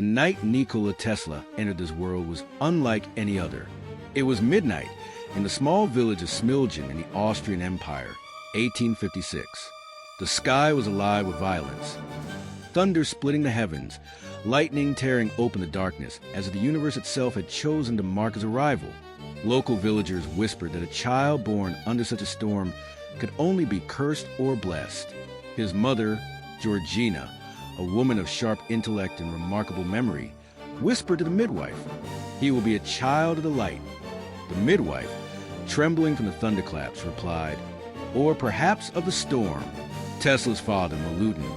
The night Nikola Tesla entered this world was unlike any other. It was midnight in the small village of Smiljan in the Austrian Empire, 1856. The sky was alive with violence. Thunder splitting the heavens, lightning tearing open the darkness, as if the universe itself had chosen to mark his arrival. Local villagers whispered that a child born under such a storm could only be cursed or blessed. His mother, Georgina, a woman of sharp intellect and remarkable memory, whispered to the midwife, "He will be a child of the light." The midwife, trembling from the thunderclaps, replied, "Or perhaps of the storm." Tesla's father, Milutin,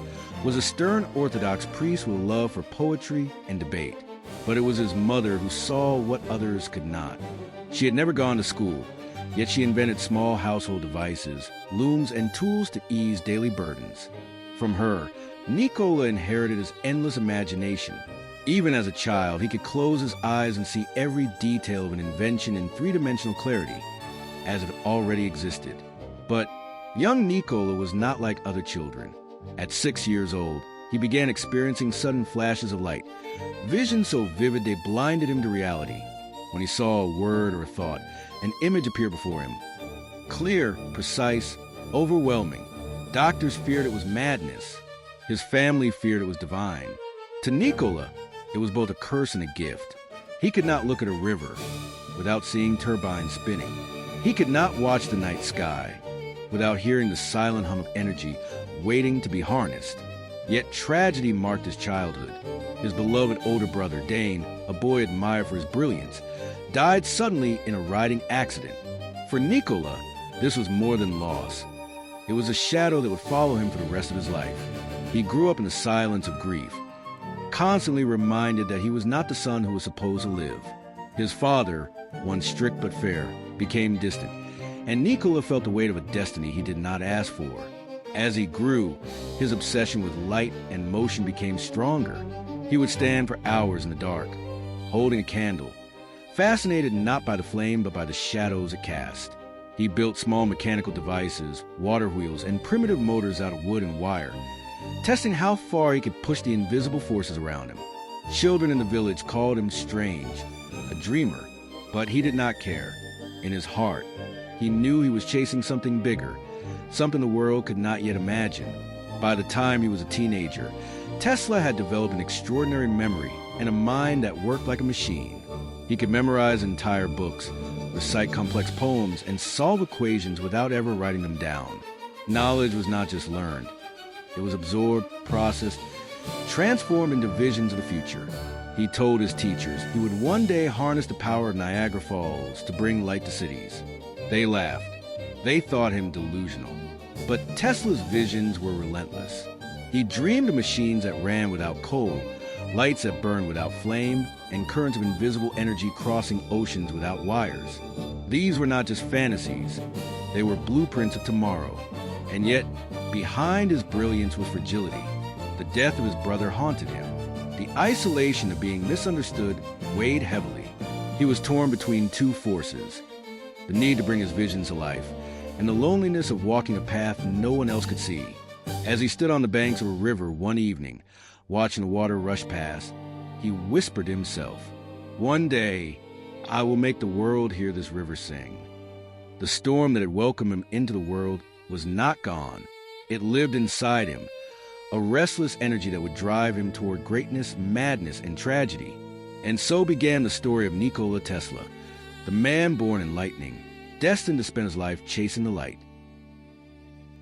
was a stern Orthodox priest with a love for poetry and debate. But it was his mother who saw what others could not. She had never gone to school, yet she invented small household devices, looms, and tools to ease daily burdens. From her, Nikola inherited his endless imagination. Even as a child, he could close his eyes and see every detail of an invention in three-dimensional clarity, as if it already existed. But young Nikola was not like other children. At 6 years old, he began experiencing sudden flashes of light, visions so vivid they blinded him to reality. When he saw a word or a thought, an image appeared before him. Clear, precise, overwhelming. Doctors feared it was madness. His family feared it was divine. To Nikola, it was both a curse and a gift. He could not look at a river without seeing turbines spinning. He could not watch the night sky without hearing the silent hum of energy waiting to be harnessed. Yet tragedy marked his childhood. His beloved older brother, Dane, a boy admired for his brilliance, died suddenly in a riding accident. For Nikola, this was more than loss. It was a shadow that would follow him for the rest of his life. He grew up in the silence of grief, constantly reminded that he was not the son who was supposed to live. His father, once strict but fair, became distant, and Nikola felt the weight of a destiny he did not ask for. As he grew, his obsession with light and motion became stronger. He would stand for hours in the dark, holding a candle, fascinated not by the flame but by the shadows it cast. He built small mechanical devices, water wheels, and primitive motors out of wood and wire, testing how far he could push the invisible forces around him. Children in the village called him strange, a dreamer, but he did not care. In his heart, he knew he was chasing something bigger, something the world could not yet imagine. By the time he was a teenager, Tesla had developed an extraordinary memory and a mind that worked like a machine. He could memorize entire books, recite complex poems, and solve equations without ever writing them down. Knowledge was not just learned. It was absorbed, processed, transformed into visions of the future. He told his teachers he would one day harness the power of Niagara Falls to bring light to cities. They laughed. They thought him delusional. But Tesla's visions were relentless. He dreamed of machines that ran without coal, lights that burned without flame, and currents of invisible energy crossing oceans without wires. These were not just fantasies. They were blueprints of tomorrow. And yet, behind his brilliance was fragility. The death of his brother haunted him. The isolation of being misunderstood weighed heavily. He was torn between two forces: the need to bring his visions to life, and the loneliness of walking a path no one else could see. As he stood on the banks of a river one evening, watching the water rush past, he whispered to himself, "One day, I will make the world hear this river sing." The storm that had welcomed him into the world was not gone. It lived inside him, a restless energy that would drive him toward greatness, madness, and tragedy. And so began the story of Nikola Tesla, the man born in lightning, destined to spend his life chasing the light.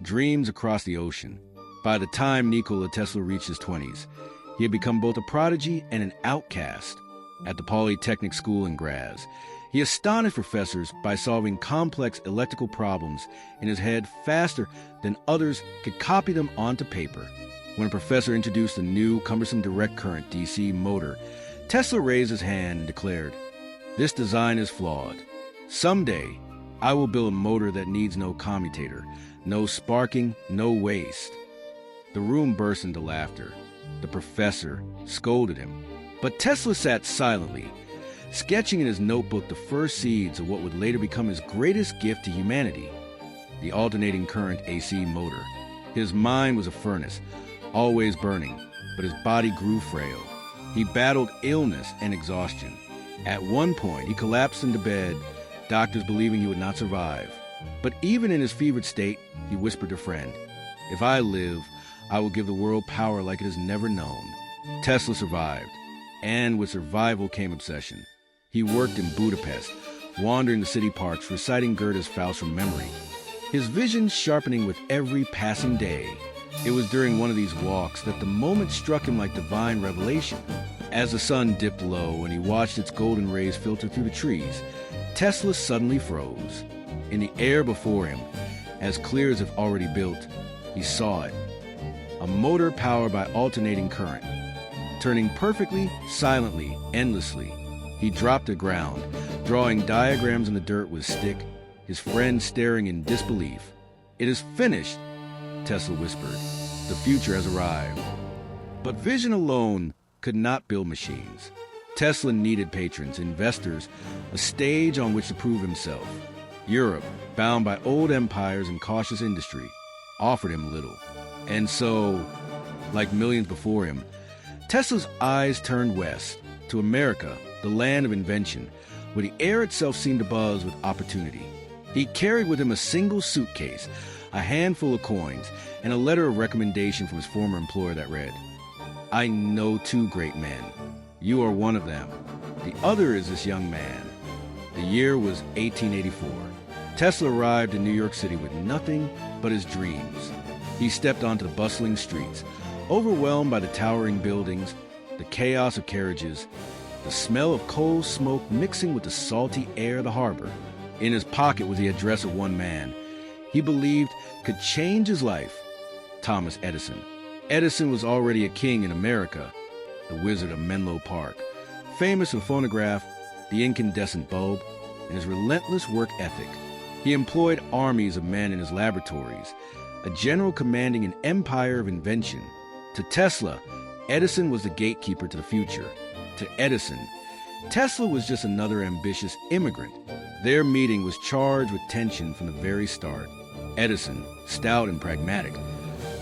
Dreams across the ocean. By the time Nikola Tesla reached his 20s, he had become both a prodigy and an outcast. At the Polytechnic School in Graz, he astonished professors by solving complex electrical problems in his head faster than others could copy them onto paper. When a professor introduced a new, cumbersome direct current DC motor, Tesla raised his hand and declared, "This design is flawed. Someday, I will build a motor that needs no commutator, no sparking, no waste." The room burst into laughter. The professor scolded him. But Tesla sat silently, sketching in his notebook the first seeds of what would later become his greatest gift to humanity, the alternating current AC motor. His mind was a furnace, always burning, but his body grew frail. He battled illness and exhaustion. At one point, he collapsed into bed, doctors believing he would not survive. But even in his fevered state, he whispered to a friend, "If I live, I will give the world power like it has never known." Tesla survived, and with survival came obsession. He worked in Budapest, wandering the city parks, reciting Goethe's Faust from memory, his vision sharpening with every passing day. It was during one of these walks that the moment struck him like divine revelation. As the sun dipped low and he watched its golden rays filter through the trees, Tesla suddenly froze. In the air before him, as clear as if already built, he saw it. A motor powered by alternating current, turning perfectly, silently, endlessly. He dropped to the ground, drawing diagrams in the dirt with a stick, his friend staring in disbelief. "It is finished," Tesla whispered. "The future has arrived." But vision alone could not build machines. Tesla needed patrons, investors, a stage on which to prove himself. Europe, bound by old empires and cautious industry, offered him little. And so, like millions before him, Tesla's eyes turned west, to America, the land of invention, where the air itself seemed to buzz with opportunity. He carried with him a single suitcase, a handful of coins, and a letter of recommendation from his former employer that read, "I know two great men. You are one of them. The other is this young man." The year was 1884. Tesla arrived in New York City with nothing but his dreams. He stepped onto the bustling streets, overwhelmed by the towering buildings, the chaos of carriages, the smell of coal smoke mixing with the salty air of the harbor. In his pocket was the address of one man he believed could change his life, Thomas Edison. Edison was already a king in America, the wizard of Menlo Park, famous for the phonograph, the incandescent bulb, and his relentless work ethic. He employed armies of men in his laboratories, a general commanding an empire of invention. To Tesla, Edison was the gatekeeper to the future. To Edison, Tesla was just another ambitious immigrant. Their meeting was charged with tension from the very start. Edison, stout and pragmatic,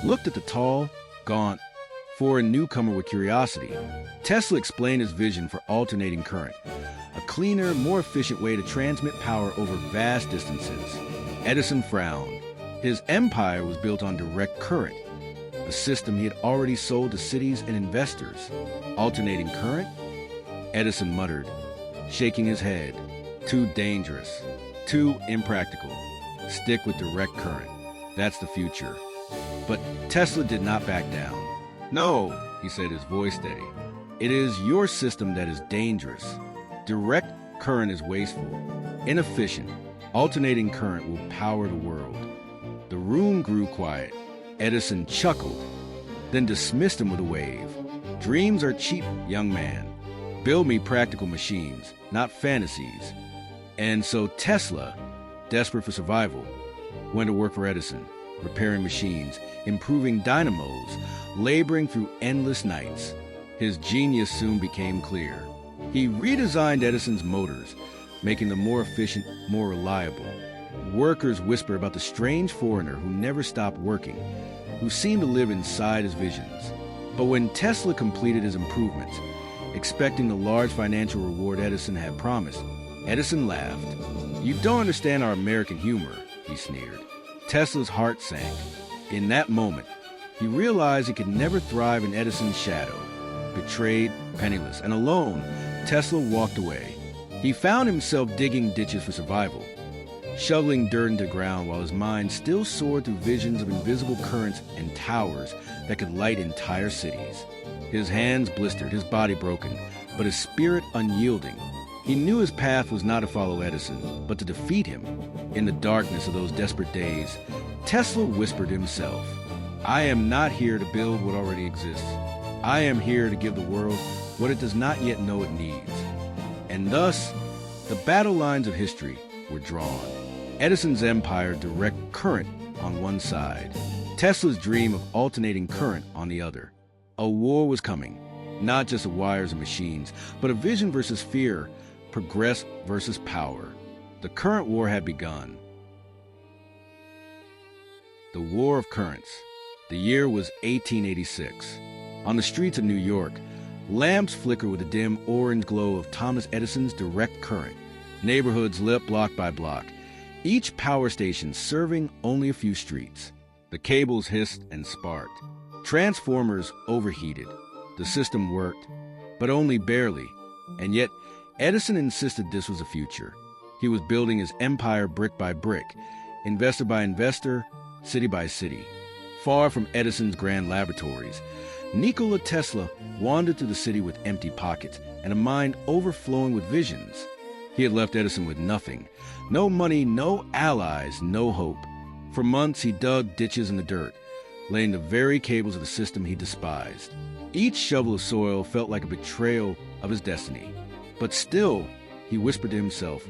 looked at the tall, gaunt, foreign newcomer with curiosity. Tesla explained his vision for alternating current, a cleaner, more efficient way to transmit power over vast distances. Edison frowned. His empire was built on direct current, a system he had already sold to cities and investors. Alternating current? Edison muttered, shaking his head. Too dangerous, too impractical. Stick with direct current. That's the future. But Tesla did not back down. "No," he said, his voice steady. "It is your system that is dangerous. Direct current is wasteful, inefficient. Alternating current will power the world." The room grew quiet. Edison chuckled, then dismissed him with a wave. "Dreams are cheap, young man. Build me practical machines, not fantasies." And so Tesla, desperate for survival, went to work for Edison, repairing machines, improving dynamos, laboring through endless nights. His genius soon became clear. He redesigned Edison's motors, making them more efficient, more reliable. Workers whisper about the strange foreigner who never stopped working, who seemed to live inside his visions. But when Tesla completed his improvements, expecting the large financial reward Edison had promised, Edison laughed. "You don't understand our American humor," he sneered. Tesla's heart sank. In that moment, he realized he could never thrive in Edison's shadow. Betrayed, penniless, and alone, Tesla walked away. He found himself digging ditches for survival, shoveling dirt into the ground while his mind still soared through visions of invisible currents and towers that could light entire cities. His hands blistered, his body broken, but his spirit unyielding. He knew his path was not to follow Edison, but to defeat him. In the darkness of those desperate days, Tesla whispered to himself, "I am not here to build what already exists. I am here to give the world what it does not yet know it needs." And thus, the battle lines of history were drawn. Edison's empire, direct current on one side, Tesla's dream of alternating current on the other. A war was coming, not just of wires and machines, but of vision versus fear, progress versus power. The current war had begun. The War of Currents. The year was 1886. On the streets of New York, Lamps flicker with the dim orange glow of Thomas Edison's direct current. Neighborhoods lit block by block, each power station serving only a few streets. The cables hissed and sparked. Transformers overheated. The system worked, but only barely. And yet, Edison insisted this was the future. He was building his empire brick by brick, investor by investor, city by city. Far from Edison's grand laboratories, Nikola Tesla wandered through the city with empty pockets and a mind overflowing with visions. He had left Edison with nothing. No money, no allies, no hope. For months he dug ditches in the dirt, laying the very cables of the system he despised. Each shovel of soil felt like a betrayal of his destiny. But still, he whispered to himself,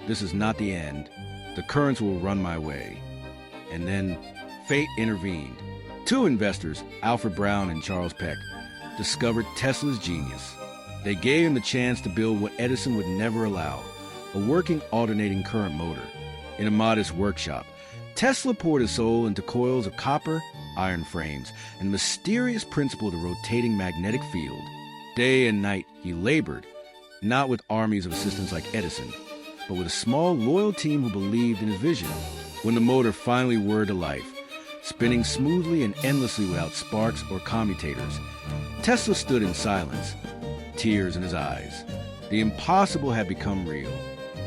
"This is not the end. The currents will run my way." And then fate intervened. Two investors, Alfred Brown and Charles Peck, discovered Tesla's genius. They gave him the chance to build what Edison would never allow, a working alternating current motor. In a modest workshop, Tesla poured his soul into coils of copper, iron frames, and the mysterious principle of the rotating magnetic field. Day and night he labored, not with armies of assistants like Edison, but with a small, loyal team who believed in his vision. When the motor finally whirred to life, spinning smoothly and endlessly without sparks or commutators, Tesla stood in silence, tears in his eyes. The impossible had become real.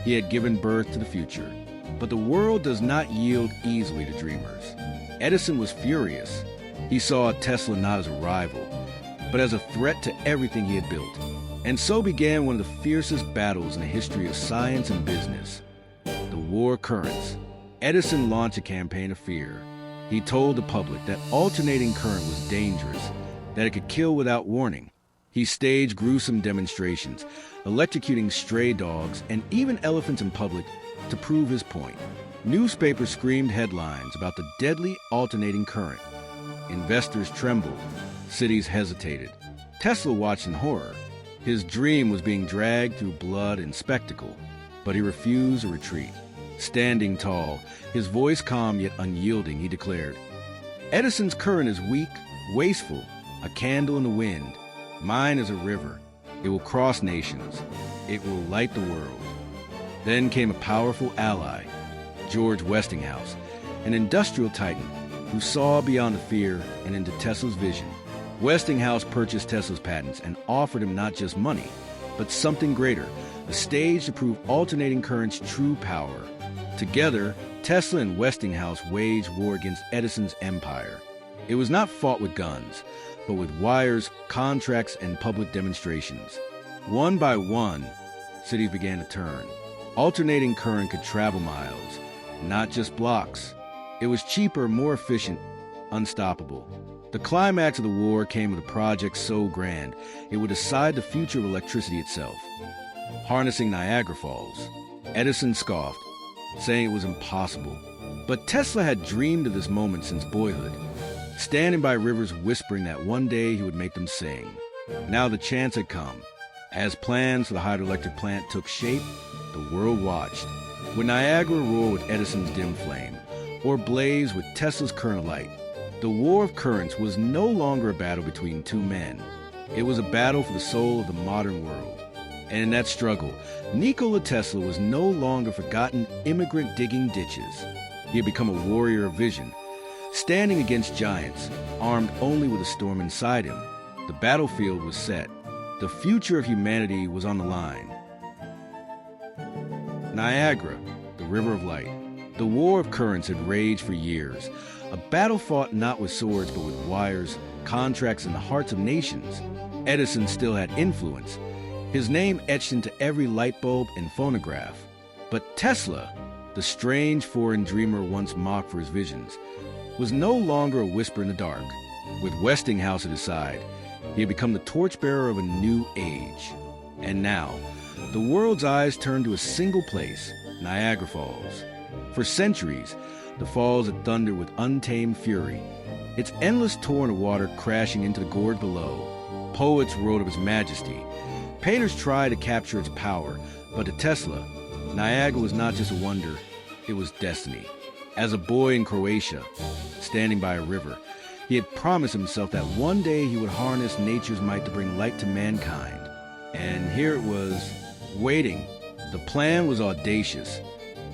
He had given birth to the future. But the world does not yield easily to dreamers. Edison was furious. He saw Tesla not as a rival, but as a threat to everything he had built. And so began one of the fiercest battles in the history of science and business, the war of currents. Edison launched a campaign of fear. He told the public that alternating current was dangerous, that it could kill without warning. He staged gruesome demonstrations, electrocuting stray dogs and even elephants in public to prove his point. Newspapers screamed headlines about the deadly alternating current. Investors trembled. Cities hesitated. Tesla watched in horror. His dream was being dragged through blood and spectacle, but he refused a retreat. Standing tall, his voice calm yet unyielding, he declared, "Edison's current is weak, wasteful, a candle in the wind. Mine is a river. It will cross nations. It will light the world." Then came a powerful ally, George Westinghouse, an industrial titan who saw beyond the fear and into Tesla's vision. Westinghouse purchased Tesla's patents and offered him not just money, but something greater, a stage to prove alternating current's true power. Together, Tesla and Westinghouse waged war against Edison's empire. It was not fought with guns, but with wires, contracts, and public demonstrations. One by one, cities began to turn. Alternating current could travel miles, not just blocks. It was cheaper, more efficient, unstoppable. The climax of the war came with a project so grand, it would decide the future of electricity itself. Harnessing Niagara Falls. Edison scoffed, saying it was impossible. But Tesla had dreamed of this moment since boyhood, standing by rivers whispering that one day he would make them sing. Now the chance had come. As plans for the hydroelectric plant took shape, the world watched. Would Niagara roar with Edison's dim flame, or blaze with Tesla's current light? The war of currents was no longer a battle between two men. It was a battle for the soul of the modern world. And in that struggle, Nikola Tesla was no longer forgotten immigrant digging ditches. He had become a warrior of vision, standing against giants, armed only with a storm inside him. The battlefield was set. The future of humanity was on the line. Niagara, the river of light. The war of currents had raged for years, a battle fought not with swords but with wires, contracts, and the hearts of nations. Edison still had influence, his name etched into every light bulb and phonograph. But Tesla, the strange foreign dreamer once mocked for his visions, was no longer a whisper in the dark. With Westinghouse at his side, he had become the torchbearer of a new age. And now, the world's eyes turned to a single place, Niagara Falls. For centuries, the falls had thundered with untamed fury, its endless torrent of water crashing into the gorge below. Poets wrote of its majesty. Painters tried to capture its power, but to Tesla, Niagara was not just a wonder, it was destiny. As a boy in Croatia, standing by a river, He had promised himself that one day he would harness nature's might to bring light to mankind. And here it was, waiting. The plan was audacious.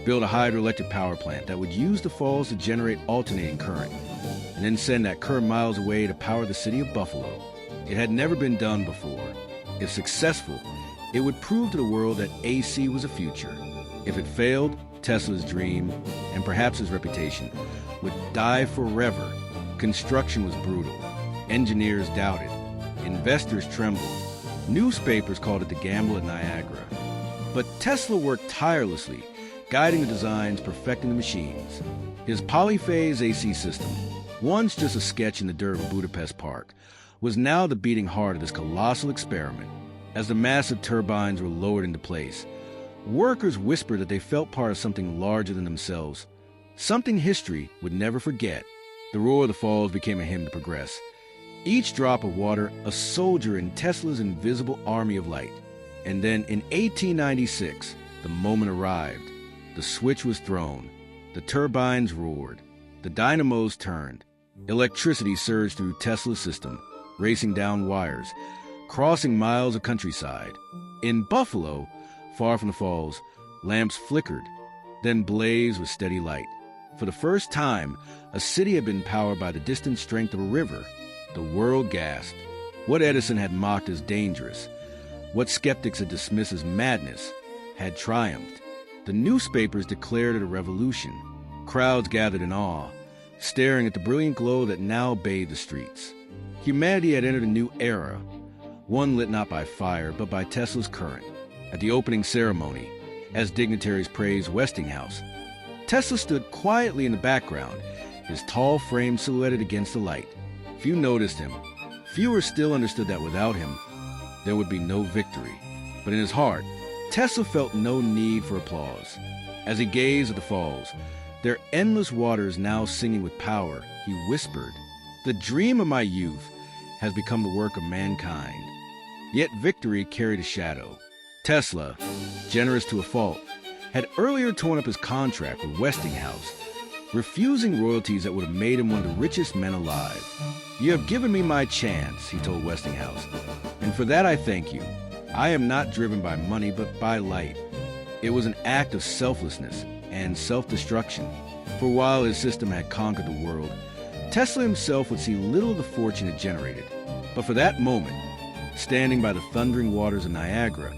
Build a hydroelectric power plant that would use the falls to generate alternating current, and then send that current miles away to power the city of Buffalo. It had never been done before. If successful, it would prove to the world that AC was a future. If it failed, Tesla's dream, and perhaps his reputation, would die forever. Construction was brutal. Engineers doubted. Investors trembled. Newspapers called it the gamble at Niagara. But Tesla worked tirelessly, guiding the designs, perfecting the machines. His polyphase AC system, once just a sketch in the dirt of a Budapest park, was now the beating heart of this colossal experiment. As the massive turbines were lowered into place, workers whispered that they felt part of something larger than themselves, something history would never forget. The roar of the falls became a hymn to progress. Each drop of water, a soldier in Tesla's invisible army of light. And then in 1896, the moment arrived. The switch was thrown. The turbines roared. The dynamos turned. Electricity surged through Tesla's system, racing down wires, crossing miles of countryside. In Buffalo, far from the falls, lamps flickered, then blazed with steady light. For the first time, a city had been powered by the distant strength of a river. The world gasped. What Edison had mocked as dangerous, what skeptics had dismissed as madness, had triumphed. The newspapers declared it a revolution. Crowds gathered in awe, staring at the brilliant glow that now bathed the streets. Humanity had entered a new era, one lit not by fire, but by Tesla's current. At the opening ceremony, as dignitaries praised Westinghouse, Tesla stood quietly in the background, his tall frame silhouetted against the light. Few noticed him. Fewer still understood that without him, there would be no victory. But in his heart, Tesla felt no need for applause. As he gazed at the falls, their endless waters now singing with power, he whispered, "The dream of my youth has become the work of mankind." Yet victory carried a shadow. Tesla, generous to a fault, had earlier torn up his contract with Westinghouse, refusing royalties that would have made him one of the richest men alive. "You have given me my chance," he told Westinghouse, "and for that I thank you. I am not driven by money, but by light." It was an act of selflessness and self-destruction, for while his system had conquered the world, Tesla himself would see little of the fortune it generated. But for that moment, standing by the thundering waters of Niagara,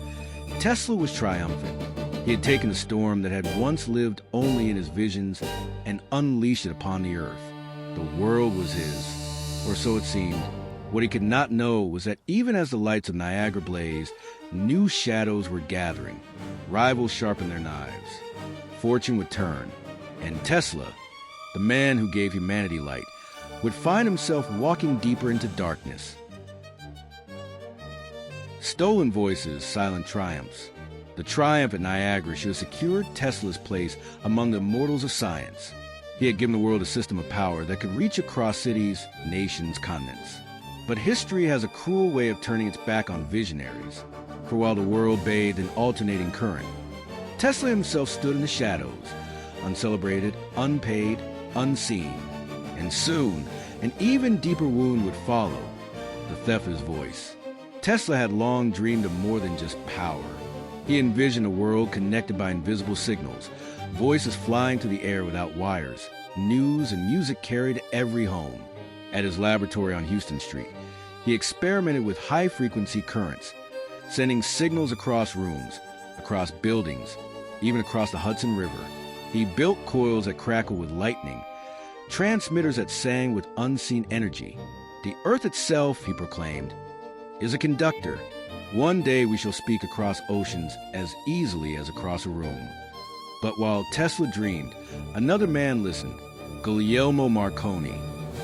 Tesla was triumphant. He had taken the storm that had once lived only in his visions and unleashed it upon the earth. The world was his, or so it seemed. What he could not know was that even as the lights of Niagara blazed, new shadows were gathering. Rivals sharpened their knives. Fortune would turn, and Tesla, the man who gave humanity light, would find himself walking deeper into darkness. Stolen voices, silent triumphs. The triumph at Niagara should have secured Tesla's place among the immortals of science. He had given the world a system of power that could reach across cities, nations, continents. But history has a cruel way of turning its back on visionaries. For while the world bathed in alternating current, Tesla himself stood in the shadows, uncelebrated, unpaid, unseen. And soon, an even deeper wound would follow, the theft of his voice. Tesla had long dreamed of more than just power. He envisioned a world connected by invisible signals, voices flying through the air without wires, news and music carried to every home. At his laboratory on Houston Street, he experimented with high-frequency currents, sending signals across rooms, across buildings, even across the Hudson River. He built coils that crackled with lightning, transmitters that sang with unseen energy. The earth itself, he proclaimed, is a conductor. One day we shall speak across oceans as easily as across a room. But while Tesla dreamed, another man listened, Guglielmo Marconi,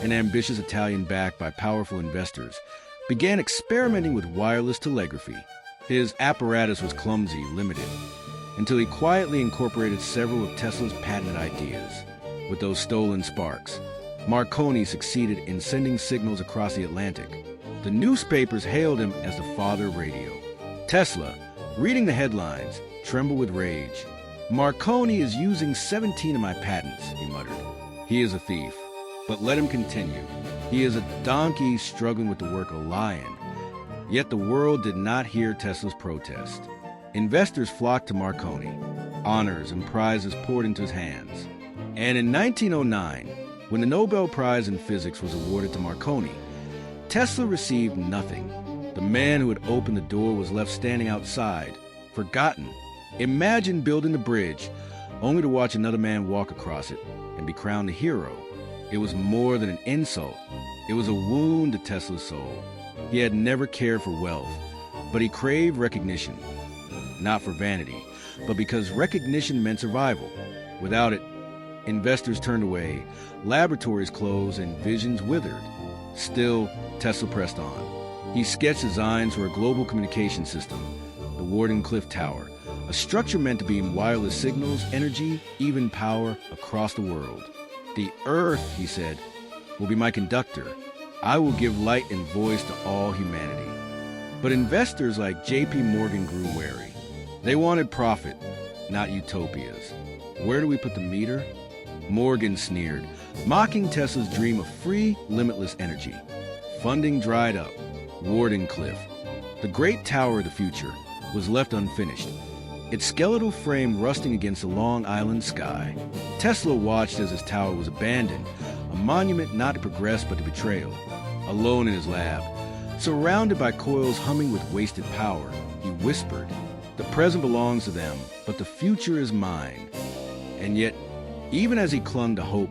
an ambitious Italian backed by powerful investors, began experimenting with wireless telegraphy. His apparatus was clumsy, limited, until he quietly incorporated several of Tesla's patented ideas. With those stolen sparks, Marconi succeeded in sending signals across the Atlantic. The newspapers hailed him as the father of radio. Tesla, reading the headlines, trembled with rage. "Marconi is using 17 of my patents," he muttered. "He is a thief, but let him continue." He is a donkey struggling with the work of a lion. Yet the world did not hear Tesla's protest. Investors flocked to Marconi. Honors and prizes poured into his hands. And in 1909, when the Nobel Prize in Physics was awarded to Marconi, Tesla received nothing. The man who had opened the door was left standing outside, forgotten. Imagine building the bridge, only to watch another man walk across it and be crowned a hero. It was more than an insult. It was a wound to Tesla's soul. He had never cared for wealth, but he craved recognition. Not for vanity, but because recognition meant survival. Without it, investors turned away, laboratories closed, and visions withered. Still, Tesla pressed on. He sketched designs for a global communication system, the Wardenclyffe Tower, a structure meant to beam wireless signals, energy, even power across the world. The Earth, he said, will be my conductor. I will give light and voice to all humanity. But investors like J.P. Morgan grew wary. They wanted profit, not utopias. Where do we put the meter? Morgan sneered, mocking Tesla's dream of free, limitless energy. Funding dried up. Wardenclyffe, the great tower of the future, was left unfinished, its skeletal frame rusting against the Long Island sky. Tesla watched as his tower was abandoned, a monument not to progress but to betrayal. Alone in his lab, surrounded by coils humming with wasted power, he whispered, "The present belongs to them, but the future is mine." And yet, even as he clung to hope,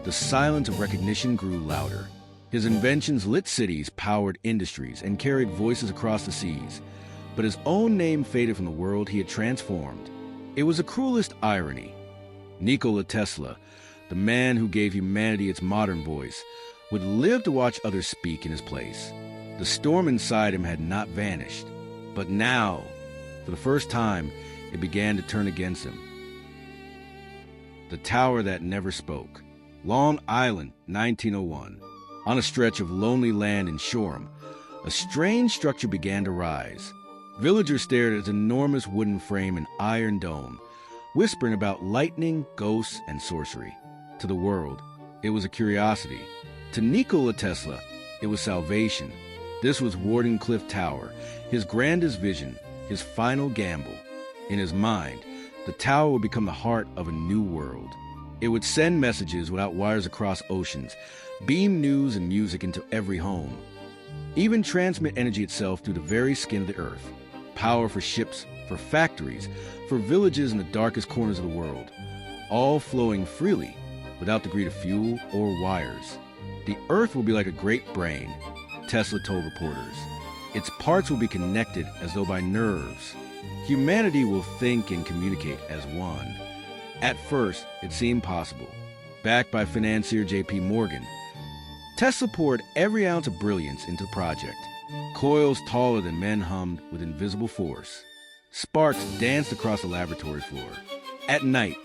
the silence of recognition grew louder. His inventions lit cities, powered industries, and carried voices across the seas. But his own name faded from the world he had transformed. It was the cruelest irony. Nikola Tesla, the man who gave humanity its modern voice, would live to watch others speak in his place. The storm inside him had not vanished. But now, for the first time, it began to turn against him. The tower that never spoke. Long Island, 1901. On a stretch of lonely land in Shoreham, a strange structure began to rise. Villagers stared at its enormous wooden frame and iron dome, whispering about lightning, ghosts, and sorcery. To the world, it was a curiosity. To Nikola Tesla, it was salvation. This was Wardenclyffe Tower, his grandest vision, his final gamble. In his mind, the tower would become the heart of a new world. It would send messages without wires across oceans, beam news and music into every home, even transmit energy itself through the very skin of the earth. Power for ships, for factories, for villages in the darkest corners of the world, all flowing freely without the greed of fuel or wires. The earth will be like a great brain, Tesla told reporters. Its parts will be connected as though by nerves. Humanity will think and communicate as one. At first, it seemed possible. Backed by financier J.P. Morgan, Tesla poured every ounce of brilliance into the project. Coils taller than men hummed with invisible force. Sparks danced across the laboratory floor. At night,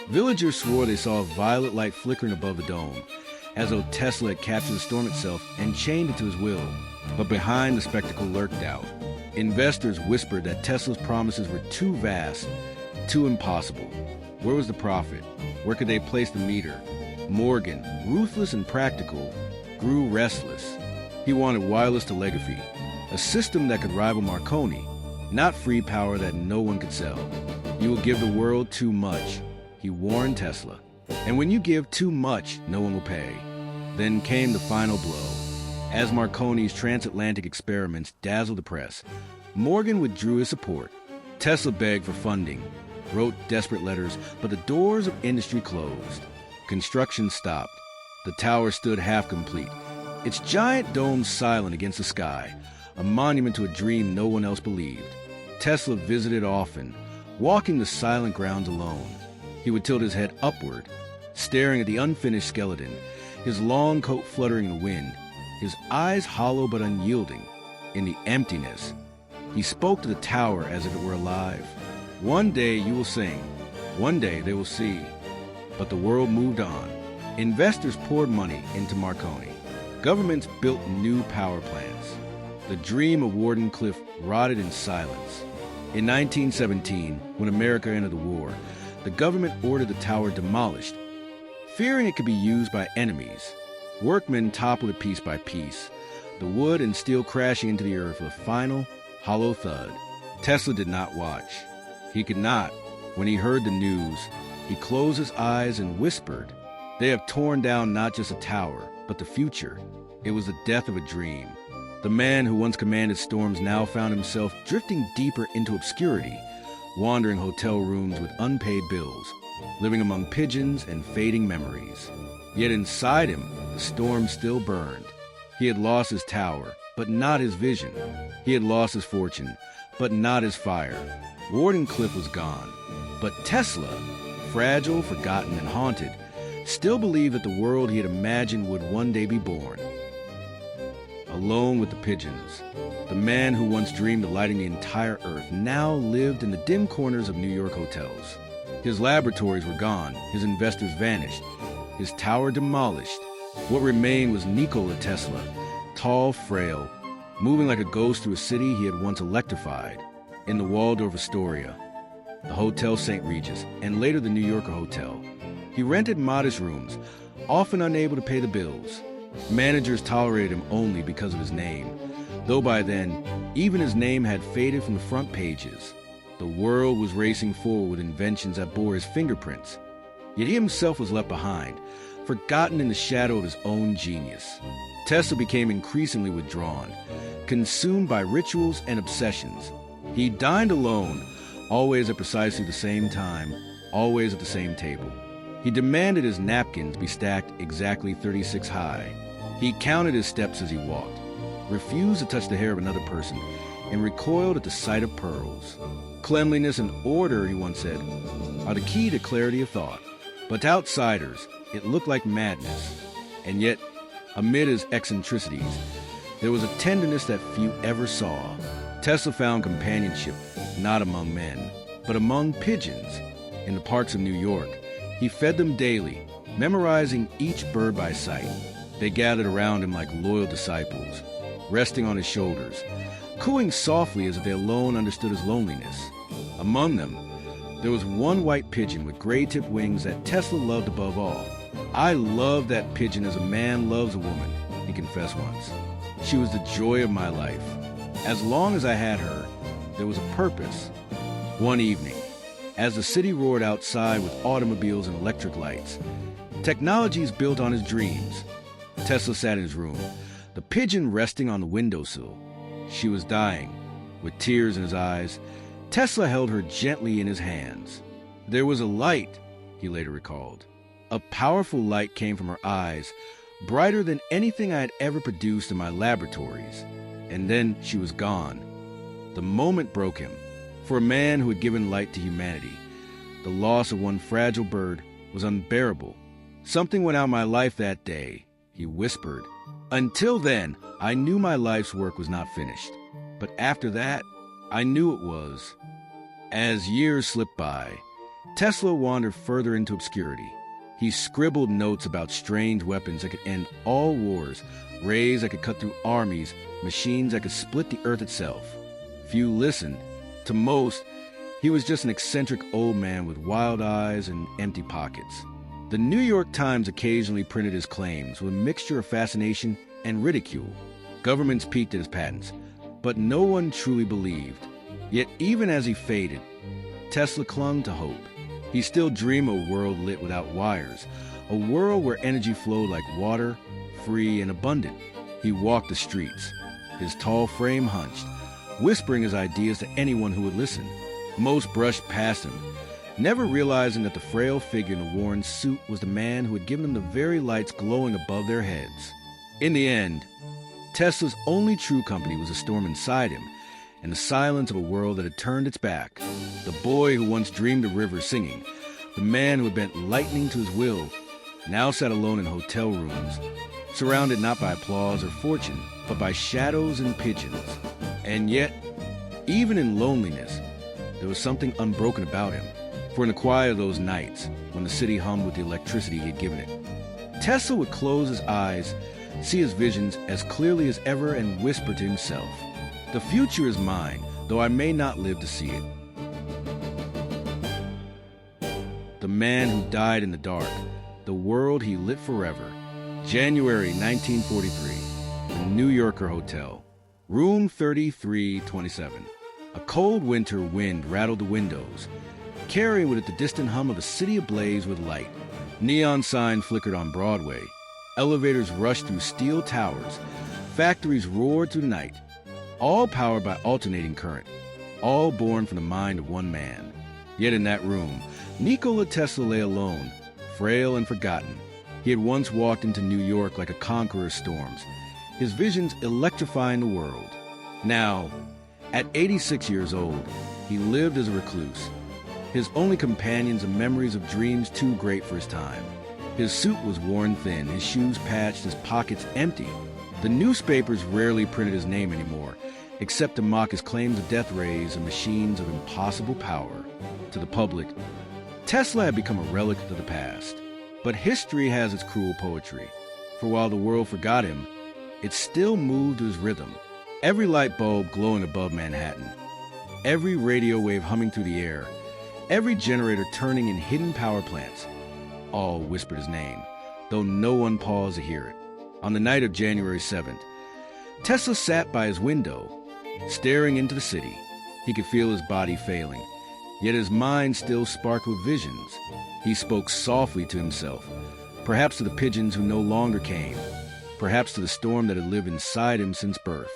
villagers swore they saw a violet light flickering above the dome, as though Tesla had captured the storm itself and chained it to his will. But behind the spectacle lurked doubt. Investors whispered that Tesla's promises were too vast, too impossible. Where was the profit? Where could they place the meter? Morgan, ruthless and practical, grew restless. He wanted wireless telegraphy, a system that could rival Marconi, not free power that no one could sell. You will give the world too much, he warned Tesla. And when you give too much, no one will pay. Then came the final blow. As Marconi's transatlantic experiments dazzled the press, Morgan withdrew his support. Tesla begged for funding, wrote desperate letters, but the doors of industry closed. Construction stopped. The tower stood half complete, its giant dome silent against the sky, a monument to a dream no one else believed. Tesla visited often, walking the silent grounds alone. He would tilt his head upward, staring at the unfinished skeleton, his long coat fluttering in the wind, his eyes hollow but unyielding. In the emptiness, he spoke to the tower as if it were alive. One day you will sing, one day they will see. But the world moved on. Investors poured money into Marconi. Governments built new power plants. The dream of Wardenclyffe rotted in silence. In 1917, when America entered the war, the government ordered the tower demolished, fearing it could be used by enemies. Workmen toppled it piece by piece, the wood and steel crashing into the earth with a final, hollow thud. Tesla did not watch. He could not. When he heard the news, he closed his eyes and whispered, "They have torn down not just a tower, but the future." It was the death of a dream. The man who once commanded storms now found himself drifting deeper into obscurity, wandering hotel rooms with unpaid bills, living among pigeons and fading memories. Yet inside him, the storm still burned. He had lost his tower, but not his vision. He had lost his fortune, but not his fire. Wardenclyffe was gone. But Tesla, fragile, forgotten, and haunted, still believed that the world he had imagined would one day be born. Alone with the pigeons, the man who once dreamed of lighting the entire earth now lived in the dim corners of New York hotels. His laboratories were gone, his investors vanished, his tower demolished. What remained was Nikola Tesla, tall, frail, moving like a ghost through a city he had once electrified. In the Waldorf Astoria, the Hotel St. Regis, and later the New Yorker Hotel, he rented modest rooms, often unable to pay the bills. Managers tolerated him only because of his name, though by then, even his name had faded from the front pages. The world was racing forward with inventions that bore his fingerprints. Yet he himself was left behind, forgotten in the shadow of his own genius. Tesla became increasingly withdrawn, consumed by rituals and obsessions. He dined alone, always at precisely the same time, always at the same table. He demanded his napkins be stacked exactly 36 high. He counted his steps as he walked, refused to touch the hair of another person, and recoiled at the sight of pearls. Cleanliness and order, he once said, are the key to clarity of thought. But to outsiders, it looked like madness. And yet, amid his eccentricities, there was a tenderness that few ever saw. Tesla found companionship not among men, but among pigeons. In the parks of New York, he fed them daily, memorizing each bird by sight. They gathered around him like loyal disciples, resting on his shoulders, cooing softly as if they alone understood his loneliness. Among them, there was one white pigeon with gray-tipped wings that Tesla loved above all. "I loved that pigeon as a man loves a woman," he confessed once. "She was the joy of my life. As long as I had her, there was a purpose." One evening, as the city roared outside with automobiles and electric lights, technologies built on his dreams, Tesla sat in his room, the pigeon resting on the windowsill. She was dying. With tears in his eyes, Tesla held her gently in his hands. There was a light, he later recalled. A powerful light came from her eyes, brighter than anything I had ever produced in my laboratories. And then she was gone. The moment broke him. For a man who had given light to humanity, the loss of one fragile bird was unbearable. "Something went out of my life that day," he whispered. "Until then, I knew my life's work was not finished. But after that, I knew it was." As years slipped by, Tesla wandered further into obscurity. He scribbled notes about strange weapons that could end all wars, rays that could cut through armies, machines that could split the earth itself. Few listened. To most, he was just an eccentric old man with wild eyes and empty pockets. The New York Times occasionally printed his claims with a mixture of fascination and ridicule. Governments peeked at his patents, but no one truly believed. Yet even as he faded, Tesla clung to hope. He still dreamed of a world lit without wires, a world where energy flowed like water, free and abundant. He walked the streets, his tall frame hunched, whispering his ideas to anyone who would listen. Most brushed past him, never realizing that the frail figure in the worn suit was the man who had given them the very lights glowing above their heads. In the end, Tesla's only true company was a storm inside him, and the silence of a world that had turned its back. The boy who once dreamed of rivers singing, the man who had bent lightning to his will, now sat alone in hotel rooms, surrounded not by applause or fortune, but by shadows and pigeons. And yet, even in loneliness, there was something unbroken about him. For in the quiet of those nights, when the city hummed with the electricity he had given it, Tesla would close his eyes, see his visions as clearly as ever, and whisper to himself, "The future is mine, though I may not live to see it." The man who died in the dark, the world he lit forever. January 1943, the New Yorker Hotel, room 3327. A cold winter wind rattled the windows, carrying with it the distant hum of a city ablaze with light. Neon signs flickered on Broadway. Elevators rushed through steel towers. Factories roared through the night, all powered by alternating current, all born from the mind of one man. Yet in that room, Nikola Tesla lay alone, frail and forgotten. He had once walked into New York like a conqueror of storms, his visions electrifying the world. Now, at 86 years old, he lived as a recluse, his only companions are memories of dreams too great for his time. His suit was worn thin, his shoes patched, his pockets empty. The newspapers rarely printed his name anymore, except to mock his claims of death rays and machines of impossible power. To the public, Tesla had become a relic of the past. But history has its cruel poetry, for while the world forgot him, it still moved to his rhythm. Every light bulb glowing above Manhattan, every radio wave humming through the air, every generator turning in hidden power plants, all whispered his name, though no one paused to hear it. On the night of January 7th, Tesla sat by his window, staring into the city. He could feel his body failing, yet his mind still sparkled with visions. He spoke softly to himself, perhaps to the pigeons who no longer came, perhaps to the storm that had lived inside him since birth.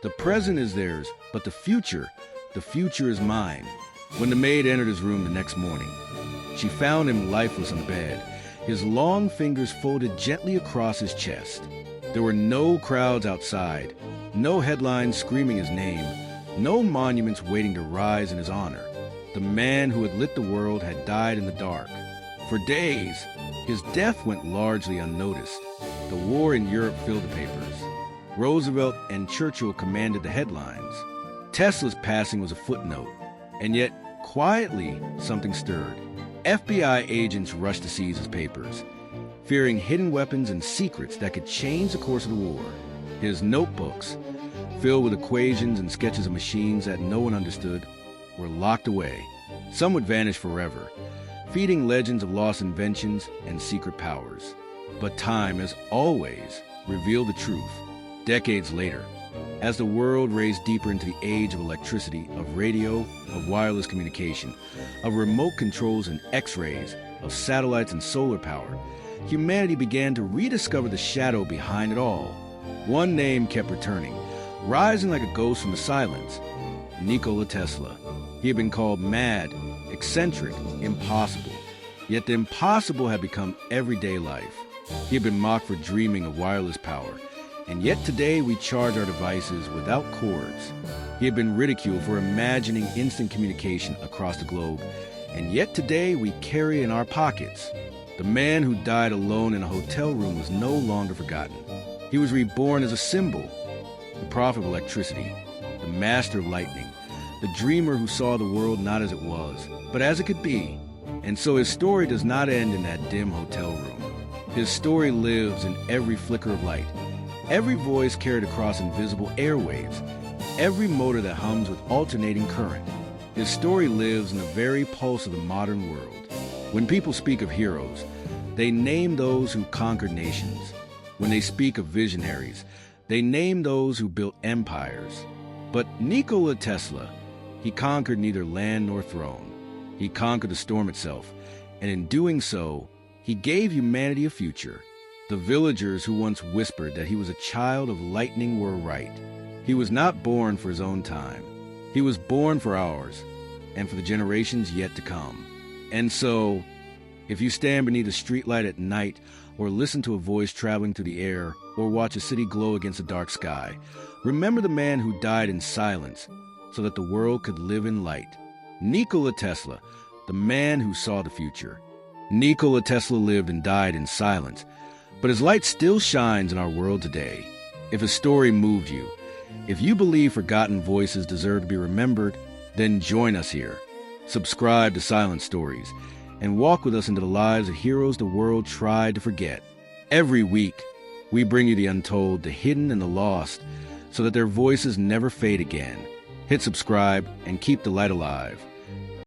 The present is theirs, but the future is mine. When the maid entered his room the next morning, she found him lifeless on the bed, his long fingers folded gently across his chest. There were no crowds outside, no headlines screaming his name, no monuments waiting to rise in his honor. The man who had lit the world had died in the dark. For days, his death went largely unnoticed. The war in Europe filled the papers. Roosevelt and Churchill commanded the headlines. Tesla's passing was a footnote, and yet, quietly, something stirred. FBI agents rushed to seize his papers, fearing hidden weapons and secrets that could change the course of the war. His notebooks, filled with equations and sketches of machines that no one understood, were locked away. Some would vanish forever, feeding legends of lost inventions and secret powers. But time, as always, revealed the truth. Decades later, as the world raced deeper into the age of electricity, of radio, of wireless communication, of remote controls and X-rays, of satellites and solar power, humanity began to rediscover the shadow behind it all. One name kept returning, rising like a ghost from the silence: Nikola Tesla. He had been called mad, eccentric, impossible. Yet the impossible had become everyday life. He had been mocked for dreaming of wireless power, and yet today we charge our devices without cords. He had been ridiculed for imagining instant communication across the globe, and yet today we carry it in our pockets. The man who died alone in a hotel room was no longer forgotten. He was reborn as a symbol, the prophet of electricity, the master of lightning, the dreamer who saw the world not as it was, but as it could be. And so his story does not end in that dim hotel room. His story lives in every flicker of light, every voice carried across invisible airwaves, every motor that hums with alternating current. His story lives in the very pulse of the modern world. When people speak of heroes, they name those who conquered nations. When they speak of visionaries, they name those who built empires. But Nikola Tesla, he conquered neither land nor throne. He conquered the storm itself, and in doing so, he gave humanity a future. The villagers who once whispered that he was a child of lightning were right. He was not born for his own time. He was born for ours, and for the generations yet to come. And so, if you stand beneath a streetlight at night, or listen to a voice traveling through the air, or watch a city glow against a dark sky, remember the man who died in silence so that the world could live in light. Nikola Tesla, the man who saw the future. Nikola Tesla lived and died in silence, but his light still shines in our world today. If his story moved you, if you believe forgotten voices deserve to be remembered, then join us here. Subscribe to Silent Stories and walk with us into the lives of heroes the world tried to forget. Every week, we bring you the untold, the hidden, and the lost, so that their voices never fade again. Hit subscribe and keep the light alive.